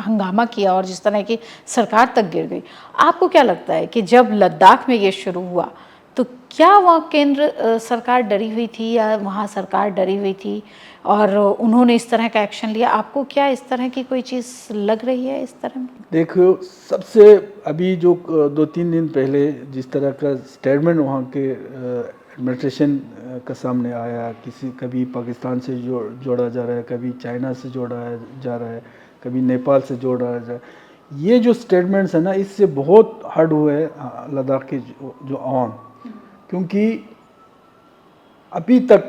हंगामा किया और जिस तरह की सरकार तक गिर गई, आपको क्या लगता है कि जब लद्दाख में ये शुरू हुआ तो क्या वहाँ केंद्र सरकार डरी हुई थी या वहाँ सरकार डरी हुई थी और उन्होंने इस तरह का एक्शन लिया? आपको क्या इस तरह की कोई चीज़ लग रही है इस तरह में? देखो, सबसे अभी जो 2-3 दिन पहले जिस तरह का स्टेटमेंट वहाँ के एडमिनिस्ट्रेशन का सामने आया, कभी पाकिस्तान से जोड़ा जा रहा है, कभी चाइना से जोड़ा जा रहा है, कभी नेपाल से जोड़ा जा रहा है, ये जो स्टेटमेंट्स है ना, इससे बहुत हर्ट हुए लद्दाख के जो आवाम, क्योंकि अभी तक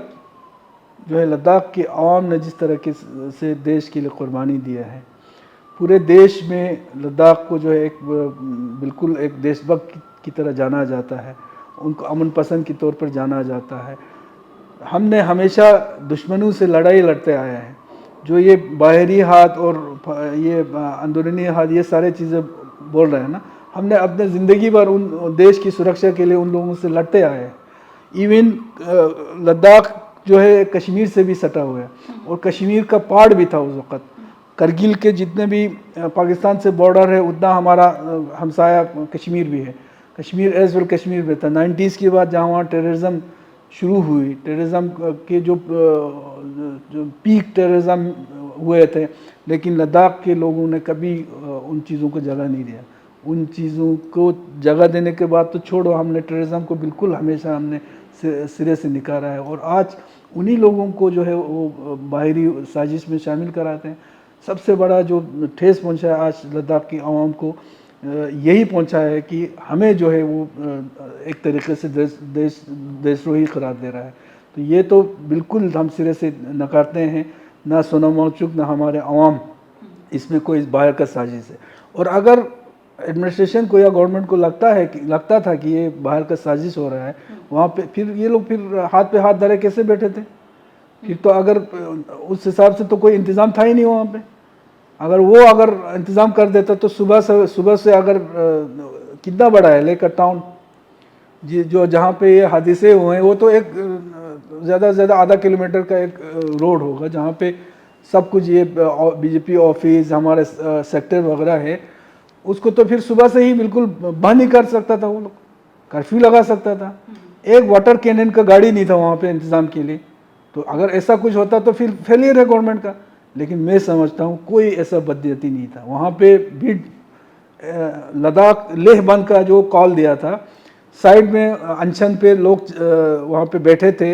जो है लद्दाख के आवाम ने जिस तरह के से देश के लिए कुर्बानी दिया है, पूरे देश में लद्दाख को जो है एक बिल्कुल एक देशभक्त की तरह जाना जाता है, उनको अमन पसंद के तौर पर जाना जाता है। हमने हमेशा दुश्मनों से लड़ाई लड़ते आए हैं। जो ये बाहरी हाथ और ये अंदरूनी हाथ, ये सारे चीज़ें बोल रहे हैं ना, हमने अपने ज़िंदगी भर उन देश की सुरक्षा के लिए उन लोगों से लड़ते आए हैं। इवन लद्दाख जो है कश्मीर से भी सटा हुआ है और कश्मीर का पार्ट भी था उस वक़्त। करगिल के जितने भी पाकिस्तान से बॉर्डर है, उतना हमारा हमसाया कश्मीर भी है। कश्मीर एज वेल कश्मीर भी था। 90s के बाद जहाँ वहाँ टेररिज्म शुरू हुई, टेररिज्म के जो पीक टेररिज्म हुए थे, लेकिन लद्दाख के लोगों ने कभी उन चीज़ों को जगह नहीं दिया। उन चीज़ों को जगह देने के बाद तो छोड़ो, हमने टेररिज्म को बिल्कुल हमेशा हमने सिरे से निकाला है और आज उन्हीं लोगों को जो है वो बाहरी साजिश में शामिल कराते हैं। सबसे बड़ा जो ठेस पहुंचा है आज लद्दाख की आवाम को, यही पहुंचा है कि हमें जो है वो एक तरीके से देशद्रोही करार दे रहा है। तो ये तो बिल्कुल हम सिरे से नकारते हैं। ना सोनम वांगचुक ना हमारे आवाम इसमें कोई बाहर का साजिश है। और अगर एडमिनिस्ट्रेशन को या गवर्नमेंट को लगता था कि ये बाहर का साजिश हो रहा है, वहाँ पे फिर ये लोग फिर हाथ पे हाथ धरे कैसे बैठे थे? फिर तो अगर उस हिसाब से तो कोई इंतज़ाम था ही नहीं वहाँ पे। अगर इंतज़ाम कर देता तो सुबह से अगर कितना बड़ा है लेकर टाउन जो जहाँ पे ये हादसे हुए हैं, वो तो एक ज़्यादा से ज़्यादा आधा किलोमीटर का एक रोड होगा जहाँ पे सब कुछ ये बीजेपी ऑफिस हमारे सेक्टर वगैरह है। उसको तो फिर सुबह से ही बिल्कुल बंद ही कर सकता था, वो लोग कर्फ्यू लगा सकता था। एक वाटर कैनन का गाड़ी नहीं था वहाँ पे इंतज़ाम के लिए। तो अगर ऐसा कुछ होता तो फिर फेलियर है गवर्नमेंट का। लेकिन मैं समझता हूँ कोई ऐसा बदनीयती नहीं था वहाँ पे भी। लद्दाख लेह बंद का जो कॉल दिया था, साइड में अनशन पे लोग वहाँ पे बैठे थे,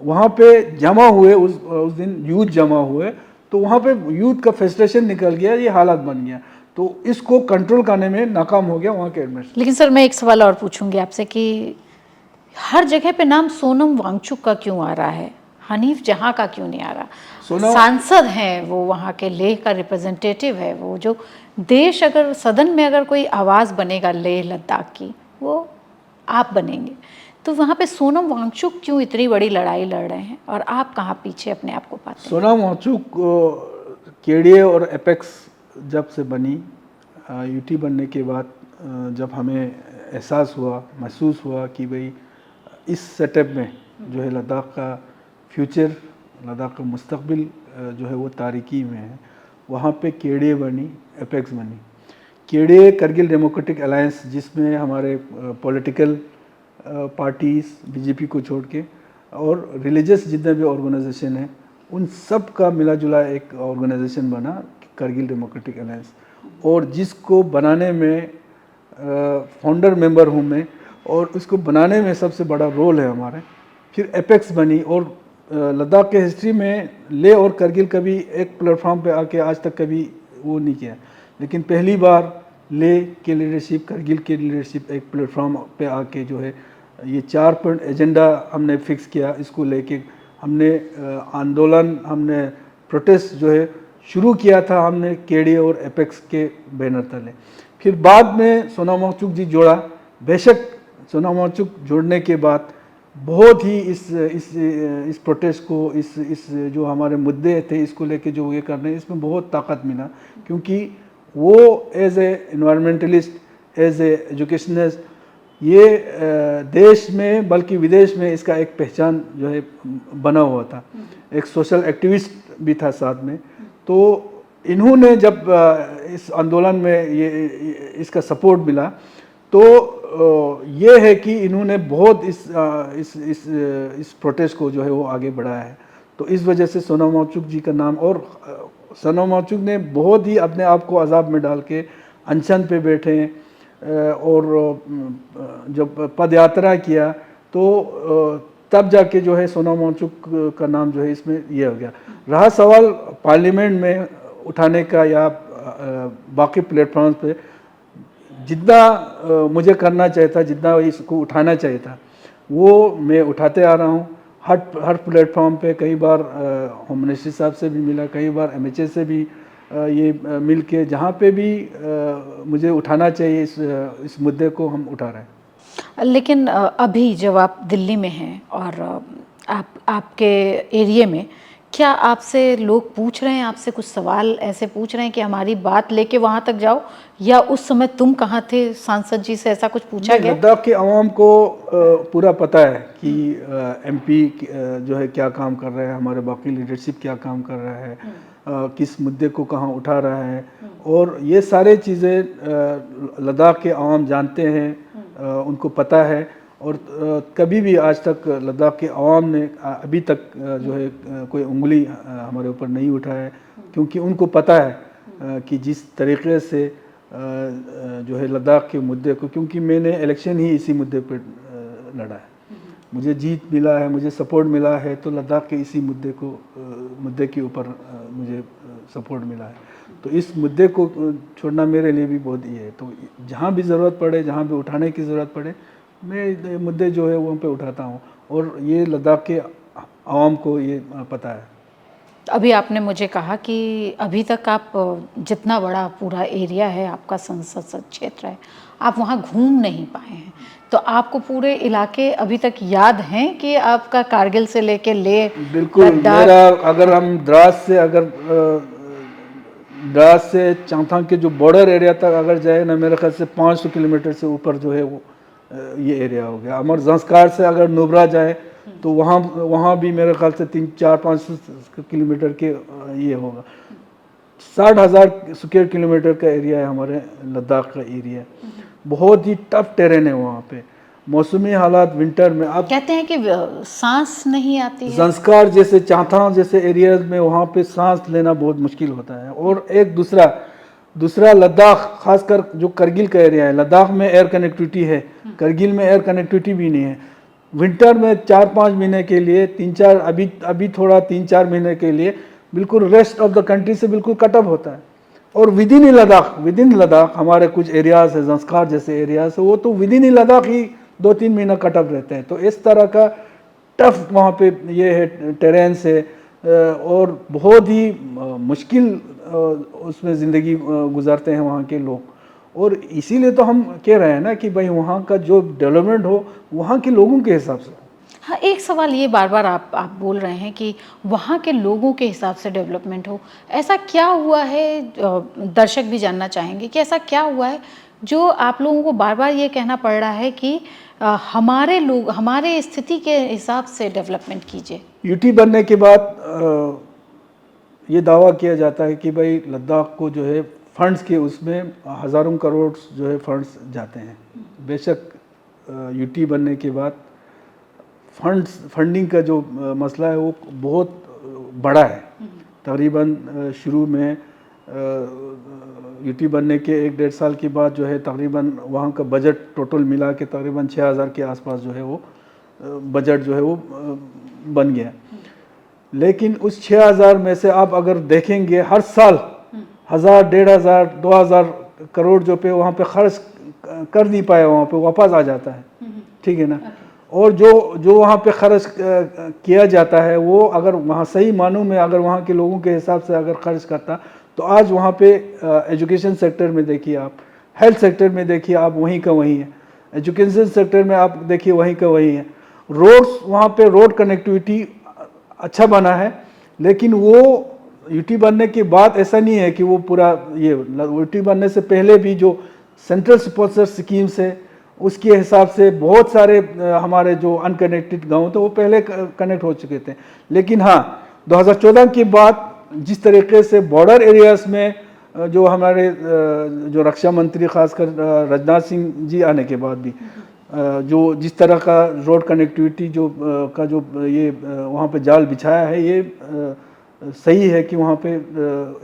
वहाँ पे जमा हुए उस दिन यूथ जमा हुए, तो वहाँ पे यूथ का फ्रस्ट्रेशन निकल गया, ये हालत बन गया। तो इसको कंट्रोल करने में नाकाम हो गया वहाँ के एडमिनिस्ट्रेशन। लेकिन सर मैं एक सवाल और पूछूंगी आपसे कि हर जगह पे नाम सोनम वांगचुक का क्यों आ रहा है, हनीफ जहाँ का क्यों नहीं आ रहा? सांसद हैं वो, वहाँ के लेह का रिप्रेजेंटेटिव है वो। जो देश अगर सदन में अगर कोई आवाज़ बनेगा लेह लद्दाख की, वो आप बनेंगे। तो वहाँ पे सोनम वांगचुक क्यों इतनी बड़ी लड़ाई लड़ रहे हैं और आप कहाँ पीछे अपने आप को पाते हैं? सोनम वांगचुक केडीए और एपेक्स जब से बनी, यूटी बनने के बाद जब हमें एहसास हुआ, महसूस हुआ कि भाई इस सेटअप में जो है लद्दाख का फ्यूचर, लद्दाख का मुस्तकबिल जो है वो तारीकी में है, वहाँ पे केडीए बनी, एपेक्स बनी। केडीए करगिल डेमोक्रेटिक अलायंस, जिसमें हमारे पॉलिटिकल पार्टीज़ बीजेपी को छोड़ के और रिलीजियस जितने भी ऑर्गेनाइजेशन हैं, उन सब का मिला जुला एक ऑर्गेनाइजेशन बना करगिल डेमोक्रेटिक अलायंस। और जिसको बनाने में फाउंडर मेंबर हूँ मैं, और उसको बनाने में सबसे बड़ा रोल है हमारे। फिर एपेक्स बनी और लद्दाख के हिस्ट्री में लेह और करगिल कभी एक प्लेटफॉर्म पे आके आज तक कभी वो नहीं किया, लेकिन पहली बार लेह के लीडरशिप, करगिल के लीडरशिप एक प्लेटफॉर्म पे आके जो है ये 4 पॉइंट एजेंडा हमने फिक्स किया। इसको लेके हमने आंदोलन, हमने प्रोटेस्ट जो है शुरू किया था हमने केडीए और एपेक्स के बैनर तले। फिर बाद में सोनम वांगचुक जी जोड़ा। बेशक सोनम वांगचुक जोड़ने के बाद बहुत ही इस प्रोटेस्ट को, इस जो हमारे मुद्दे थे इसको लेके जो ये करने, इसमें बहुत ताकत मिला, क्योंकि वो as a environmentalist, as a educationist, ये देश में बल्कि विदेश में इसका एक पहचान जो है बना हुआ था। एक सोशल एक्टिविस्ट भी था साथ में। तो इन्होंने जब इस आंदोलन में ये इसका सपोर्ट मिला तो ये है कि इन्होंने बहुत इस प्रोटेस्ट को जो है वो आगे बढ़ाया है। तो इस वजह से सोनम वांगचुक जी का नाम, और सोनम वांगचुक ने बहुत ही अपने आप को अजाब में डाल के अनशन पे बैठे, और जब पद यात्रा किया तो तब जाके जो है सोनम वांगचुक का नाम जो है इसमें ये हो गया। रहा सवाल पार्लियामेंट में उठाने का या बाकी प्लेटफॉर्म्स पे, जितना मुझे करना चाहिए था, जितना इसको उठाना चाहिए था, वो मैं उठाते आ रहा हूँ। हर प्लेटफॉर्म पे कई बार होम मिनिस्ट्री साहब से भी मिला, कई बार MHA से भी ये मिल के, जहाँ पे भी मुझे उठाना चाहिए इस मुद्दे को हम उठा रहे हैं। लेकिन अभी जब आप दिल्ली में हैं और आपके एरिया में, क्या आपसे लोग पूछ रहे हैं, आपसे कुछ सवाल ऐसे पूछ रहे हैं कि हमारी बात लेके वहाँ तक जाओ, या उस समय तुम कहाँ थे, सांसद जी से ऐसा कुछ पूछा गया? लद्दाख के अवाम को पूरा पता है कि MP जो है क्या काम कर रहा है, हमारे बाकी लीडरशिप क्या काम कर रहा है, किस मुद्दे को कहाँ उठा रहा है, और ये सारे चीज़ें लद्दाख के अवाम जानते हैं, उनको पता है। और कभी भी आज तक लद्दाख के अवाम ने अभी तक जो है कोई उंगली हमारे ऊपर नहीं उठाया है, क्योंकि उनको पता है कि जिस तरीके से जो है लद्दाख के मुद्दे को, क्योंकि मैंने इलेक्शन ही इसी मुद्दे पर लड़ा है, मुझे जीत मिला है, मुझे सपोर्ट मिला है, तो लद्दाख के इसी मुद्दे के ऊपर मुझे सपोर्ट मिला है। तो इस मुद्दे को छोड़ना मेरे लिए भी बहुत ये है। तो जहाँ भी ज़रूरत पड़े, जहाँ भी उठाने की ज़रूरत पड़े, मैं मुद्दे जो है वहाँ पे उठाता हूँ, और ये लद्दाख के आवाम को ये पता है। अभी आपने मुझे कहा कि अभी तक आप जितना बड़ा पूरा एरिया है आपका संसद क्षेत्र है, आप वहाँ घूम नहीं पाए हैं, तो आपको पूरे इलाके अभी तक याद हैं कि आपका कारगिल से लेके ले बिल्कुल। मेरा अगर हम द्रास से चांगथांग के जो बॉर्डर एरिया तक अगर जाए ना, मेरे ख्याल से 500 किलोमीटर से ऊपर जो है वो ये एरिया हो गया। अमर जंस्कार से अगर नुब्रा जाए तो वहाँ भी मेरे ख्याल से 300-400-500 किलोमीटर के ये होगा। 60,000 स्क्वायर किलोमीटर का एरिया है हमारे लद्दाख का एरिया। बहुत ही टफ टेरेन है वहाँ पे। मौसमी हालात विंटर में, आप कहते हैं कि सांस नहीं आती है। जंस्कार जैसे, चांगथांग जैसे एरियाज में वहाँ पे सांस लेना बहुत मुश्किल होता है। और एक दूसरा लद्दाख, खासकर जो करगिल का एरिया है, लद्दाख में एयर कनेक्टिविटी है, करगिल में एयर कनेक्टिविटी भी नहीं है। विंटर में 4-5 महीने के लिए, 3-4 अभी थोड़ा 3-4 महीने के लिए बिल्कुल रेस्ट ऑफ द कंट्री से बिल्कुल कटअप होता है। और विद इन लद्दाख हमारे कुछ एरियाज है, जंस्कार जैसे एरियाज है, वो तो विद इन लद्दाख ही 2-3 महीना कटअप रहते हैं। तो इस तरह का टफ वहाँ पे ये है, टेरेन से, और बहुत ही मुश्किल उसमें ज़िंदगी गुजारते हैं वहाँ के लोग। और इसीलिए तो हम कह रहे हैं ना कि भाई वहाँ का जो डेवलपमेंट हो वहाँ के लोगों के हिसाब से। हाँ, एक सवाल ये बार बार आप बोल रहे हैं कि वहाँ के लोगों के हिसाब से डेवलपमेंट हो। ऐसा क्या हुआ है, दर्शक भी जानना चाहेंगे कि ऐसा क्या हुआ है जो आप लोगों को बार बार ये कहना पड़ रहा है कि हमारे लोग हमारे स्थिति के हिसाब से डेवलपमेंट कीजिए। यूटी बनने के बाद ये दावा किया जाता है कि भाई लद्दाख को जो है फंड्स के उसमें हज़ारों करोड़ जो है फंड्स जाते हैं। बेशक यूटी बनने के बाद फंडिंग का जो मसला है वो बहुत बड़ा है। तकरीबन शुरू में यूटी बनने के 1-1.5 साल के बाद जो है तकरीबन वहाँ का बजट टोटल मिला के तकरीबन 6,000 के आसपास जो है वो बजट जो है वो बन गया। लेकिन उस 6,000 में से आप अगर देखेंगे हर साल 1,000, 1,500, 2,000 करोड़ जो पे वहाँ पे खर्च कर नहीं पाया, वहाँ पे वापस आ जाता है। ठीक है ना। और जो वहाँ पे खर्च किया जाता है वो अगर वहाँ सही मानों में अगर वहाँ के लोगों के हिसाब से अगर खर्च करता तो आज वहाँ पे एजुकेशन सेक्टर में देखिए आप, हेल्थ सेक्टर में देखिए आप, वहीं का वहीं है। एजुकेशन सेक्टर में आप देखिए वहीं का वहीं है। रोड्स, वहाँ पे रोड कनेक्टिविटी अच्छा बना है, लेकिन वो यूटी बनने के बाद ऐसा नहीं है कि वो पूरा ये, यूटी बनने से पहले भी जो सेंट्रल स्पॉन्सर स्कीम्स है उसके हिसाब से बहुत सारे हमारे जो अनकनेक्टेड गांव थे वो पहले कनेक्ट हो चुके थे। लेकिन हाँ, 2014 के बाद जिस तरीके से बॉर्डर एरियाज में जो हमारे जो रक्षा मंत्री खासकर राजनाथ सिंह जी आने के बाद भी जो जिस तरह का रोड कनेक्टिविटी जो का जो ये वहाँ पे जाल बिछाया है, ये सही है कि वहाँ पे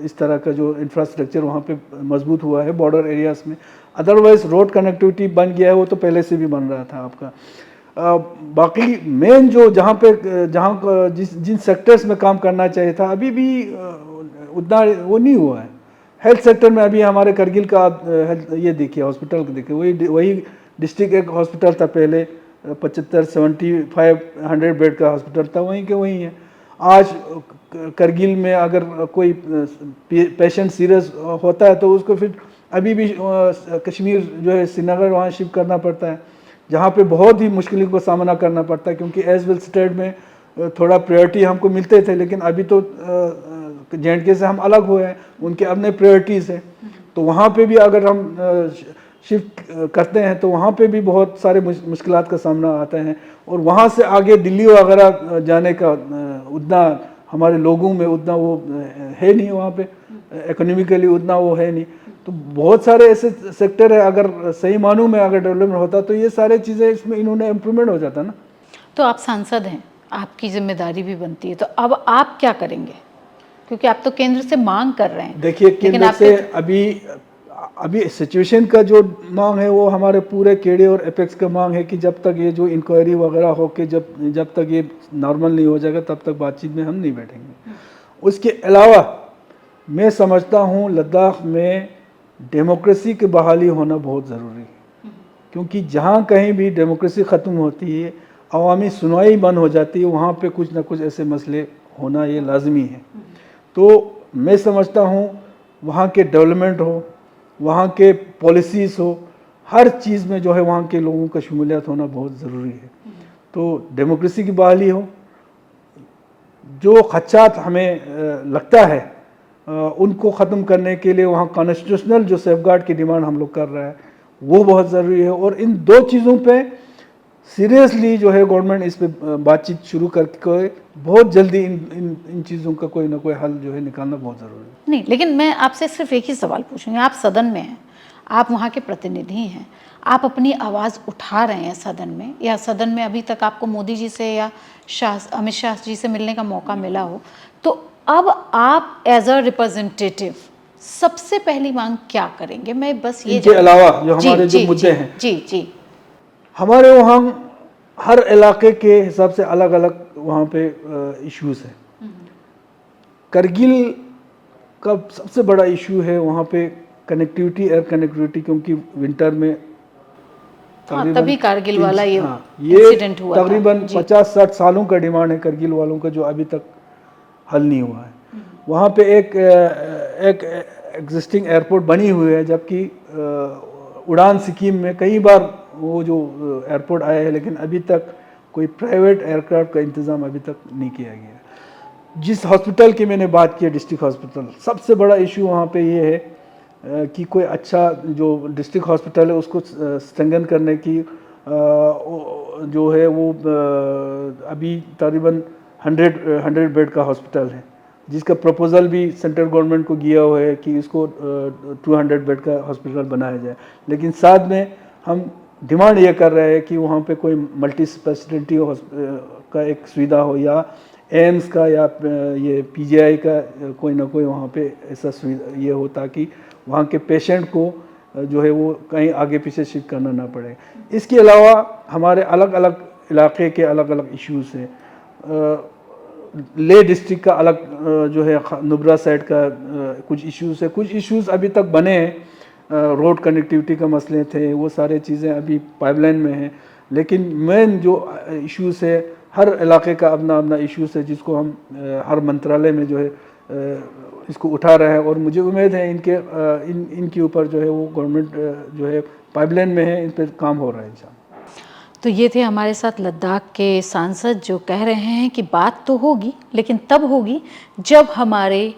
इस तरह का जो इंफ्रास्ट्रक्चर वहाँ पे मजबूत हुआ है बॉर्डर एरियाज में। अदरवाइज रोड कनेक्टिविटी बन गया है, वो तो पहले से भी बन रहा था आपका। बाकी मेन जो जहाँ जिन सेक्टर्स में काम करना चाहिए था अभी भी उतना वो नहीं हुआ है। हेल्थ सेक्टर में अभी हमारे करगिल का हेल्थ ये देखिए, हॉस्पिटल देखिए, वही डिस्ट्रिक्ट एक हॉस्पिटल था पहले, 75-100 बेड का हॉस्पिटल था, वहीं के वहीं है। आज करगिल में अगर कोई पेशेंट सीरियस होता है तो उसको फिर अभी भी कश्मीर जो है श्रीनगर वहाँ शिफ्ट करना पड़ता है, जहाँ पे बहुत ही मुश्किलों का सामना करना पड़ता है, क्योंकि एज वेल स्टेट में थोड़ा प्रायोरिटी हमको मिलते थे, लेकिन अभी तो J&K से हम अलग हुए हैं, उनके अपने प्रायोरिटीज़ हैं। तो वहाँ पे भी अगर हम शिफ्ट करते हैं तो वहाँ पे भी बहुत सारे मुश्किलात का सामना आता है, और वहाँ से आगे दिल्ली वगैरह जाने का उतना हमारे लोगों में उतना वो है नहीं, वहाँ पे इकोनॉमिकली उतना वो है नहीं। तो बहुत सारे ऐसे सेक्टर है, अगर सही मानों में अगर डेवलपमेंट होता तो ये सारे चीज़ें इसमें इन्होंने इम्प्रूवमेंट हो जाता ना। तो आप सांसद हैं, आपकी जिम्मेदारी भी बनती है, तो अब आप क्या करेंगे? क्योंकि आप तो केंद्र से मांग कर रहे हैं। देखिए, केंद्र से अभी सिचुएशन का जो मांग है वो हमारे पूरे केडे और एपेक्स का मांग है कि जब तक ये जो इंक्वायरी वगैरह हो के जब तक ये नॉर्मल नहीं हो जाएगा तब तक बातचीत में हम नहीं बैठेंगे। उसके अलावा मैं समझता हूँ लद्दाख में डेमोक्रेसी की बहाली होना बहुत ज़रूरी है, क्योंकि जहाँ कहीं भी डेमोक्रेसी ख़त्म होती है, अवामी सुनवाई बंद हो जाती है, वहाँ पे कुछ ना कुछ ऐसे मसले होना ये लाजमी है। तो मैं समझता हूँ वहाँ के डेवलपमेंट हो, वहाँ के पॉलिसीज़ हो, हर चीज़ में जो है वहाँ के लोगों का शमूलियत होना बहुत ज़रूरी है। तो डेमोक्रेसी की बहाली हो, जो खदशात हमें लगता है उनको ख़त्म करने के लिए वहाँ कॉन्स्टिट्यूशनल जो सेफगार्ड की डिमांड हम लोग कर रहे हैं वो बहुत ज़रूरी है। और इन दो चीज़ों पे सीरियसली जो है गवर्नमेंट इस पे बातचीत शुरू करके बहुत जल्दी इन चीज़ों का कोई ना कोई हल जो है निकालना बहुत ज़रूरी है। नहीं, लेकिन मैं आपसे सिर्फ एक ही सवाल पूछूंगी। आप सदन में हैं, आप वहाँ के प्रतिनिधि हैं, आप अपनी आवाज़ उठा रहे हैं सदन में, या सदन में अभी तक आपको मोदी जी से या अमित शाह जी से मिलने का मौका मिला हो, तो अब आप एज अ रिप्रेजेंटेटिव सबसे पहली मांग क्या करेंगे? मैं बस ये इनके अलावा जो हमारे जो मुद्दे हैं, जी हमारे वहाँ हर इलाके के हिसाब से अलग अलग वहाँ पे इश्यूज हैं। करगिल का सबसे बड़ा इशू है वहाँ पे कनेक्टिविटी, एयर कनेक्टिविटी, क्योंकि विंटर में तभी कारगिल वाला ये इंसिडेंट हुआ। तकरीबन 50-60 सालों का डिमांड है करगिल वालों का, जो अभी तक हल नहीं हुआ है। वहाँ पे एक एग्जिस्टिंग एयरपोर्ट बनी हुई है, जबकि उड़ान स्कीम में कई बार वो जो एयरपोर्ट आया है, लेकिन अभी तक कोई प्राइवेट एयरक्राफ्ट का इंतज़ाम अभी तक नहीं किया गया। जिस हॉस्पिटल की मैंने बात की, डिस्ट्रिक्ट हॉस्पिटल, सबसे बड़ा इशू वहाँ पे ये है कि कोई अच्छा जो डिस्ट्रिक्ट हॉस्पिटल है उसको स्ट्रेंथन करने की जो है वो अभी तकरीबन 100 बेड का हॉस्पिटल है, जिसका प्रपोज़ल भी सेंट्रल गवर्नमेंट को गया हुआ है कि इसको 200 बेड का हॉस्पिटल बनाया जाए। लेकिन साथ में हम डिमांड ये कर रहे हैं कि वहाँ पे कोई मल्टी स्पेशलिटी का एक सुविधा हो, या एम्स का या ये PGI का कोई ना कोई वहाँ पे ऐसा सुविधा ये हो, ताकि वहाँ के पेशेंट को जो है वो कहीं आगे पीछे शिफ्ट करना ना पड़े। इसके अलावा हमारे अलग अलग इलाके के अलग अलग इश्यूज़ हैं। ले डिस्ट्रिक्ट का अलग जो है नुब्रा साइड का कुछ इश्यूज़ है, कुछ इश्यूज़ अभी तक बने हैं, रोड कनेक्टिविटी का मसले थे, वो सारे चीज़ें अभी पाइपलाइन में हैं। लेकिन मेन जो इश्यूज़ है, हर इलाके का अपना अपना इश्यूज़ है, जिसको हम हर मंत्रालय में जो है इसको उठा रहे हैं, और मुझे उम्मीद है इनके ऊपर जो है वो गवर्नमेंट जो है पाइपलाइन में है, इन पर काम हो रहा है इंशाल्लाह। तो ये थे हमारे साथ लद्दाख के सांसद, जो कह रहे हैं कि बात तो होगी, लेकिन तब होगी जब हमारे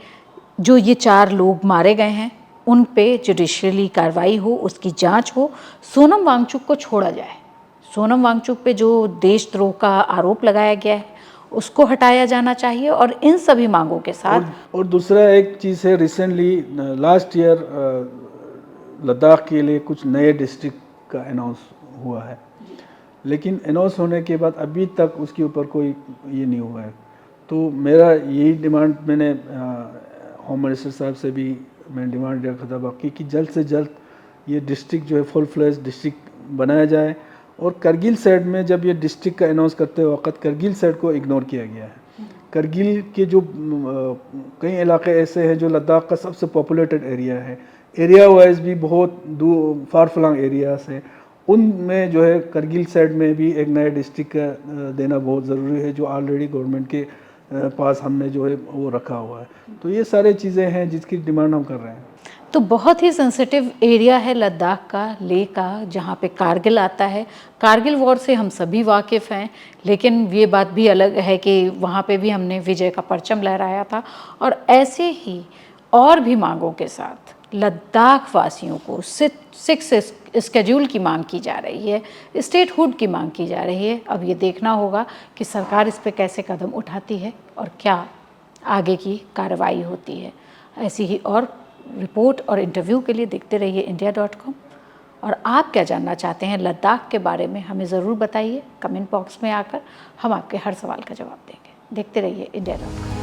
जो ये 4 लोग मारे गए हैं उन पे जुडिशियली कार्रवाई हो, उसकी जांच हो, सोनम वांगचुक को छोड़ा जाए। सोनम वांगचुक पे जो देशद्रोह का आरोप लगाया गया है उसको हटाया जाना चाहिए और इन सभी मांगों के साथ और दूसरा एक चीज़ है, रिसेंटली लास्ट ईयर लद्दाख के लिए कुछ नए डिस्ट्रिक्ट का अनाउंस हुआ है, लेकिन अनाउंस होने के बाद अभी तक उसके ऊपर कोई ये नहीं हुआ है। तो मेरा यही डिमांड मैंने होम मिनिस्टर साहब से भी मैंने डिमांड रखा था बाकी कि जल्द से जल्द ये डिस्ट्रिक्ट जो है फुल फ्लेज डिस्ट्रिक्ट बनाया जाए। और करगिल साइड में जब ये डिस्ट्रिक्ट का अनाउंस करते वक्त करगिल साइड को इग्नोर किया गया है। करगिल के जो कई इलाके ऐसे हैं जो लद्दाख का सबसे पॉपुलेटेड एरिया है, एरिया वाइज भी बहुत दूर फार फ्लंग एरियाज हैं, उनमें जो है करगिल साइड में भी एक नया डिस्ट्रिक्ट का देना बहुत ज़रूरी है, जो ऑलरेडी गवर्नमेंट के पास हमने जो है वो रखा हुआ है। तो ये सारी चीज़ें हैं जिसकी डिमांड हम कर रहे हैं। तो बहुत ही सेंसिटिव एरिया है लद्दाख का, लेह का, जहाँ पे कारगिल आता है। कारगिल वॉर से हम सभी वाकिफ़ हैं, लेकिन ये बात भी अलग है कि वहाँ पे भी हमने विजय का परचम लहराया था। और ऐसे ही और भी मांगों के साथ लद्दाख वासियों को 6 स्केड्यूल की मांग की जा रही है, स्टेटहुड की मांग की जा रही है। अब ये देखना होगा कि सरकार इस पे कैसे कदम उठाती है और क्या आगे की कार्रवाई होती है। ऐसी ही और रिपोर्ट और इंटरव्यू के लिए देखते रहिए India.com। और आप क्या जानना चाहते हैं लद्दाख के बारे में हमें ज़रूर बताइए कमेंट बॉक्स में आकर, हम आपके हर सवाल का जवाब देंगे। देखते रहिए India.com।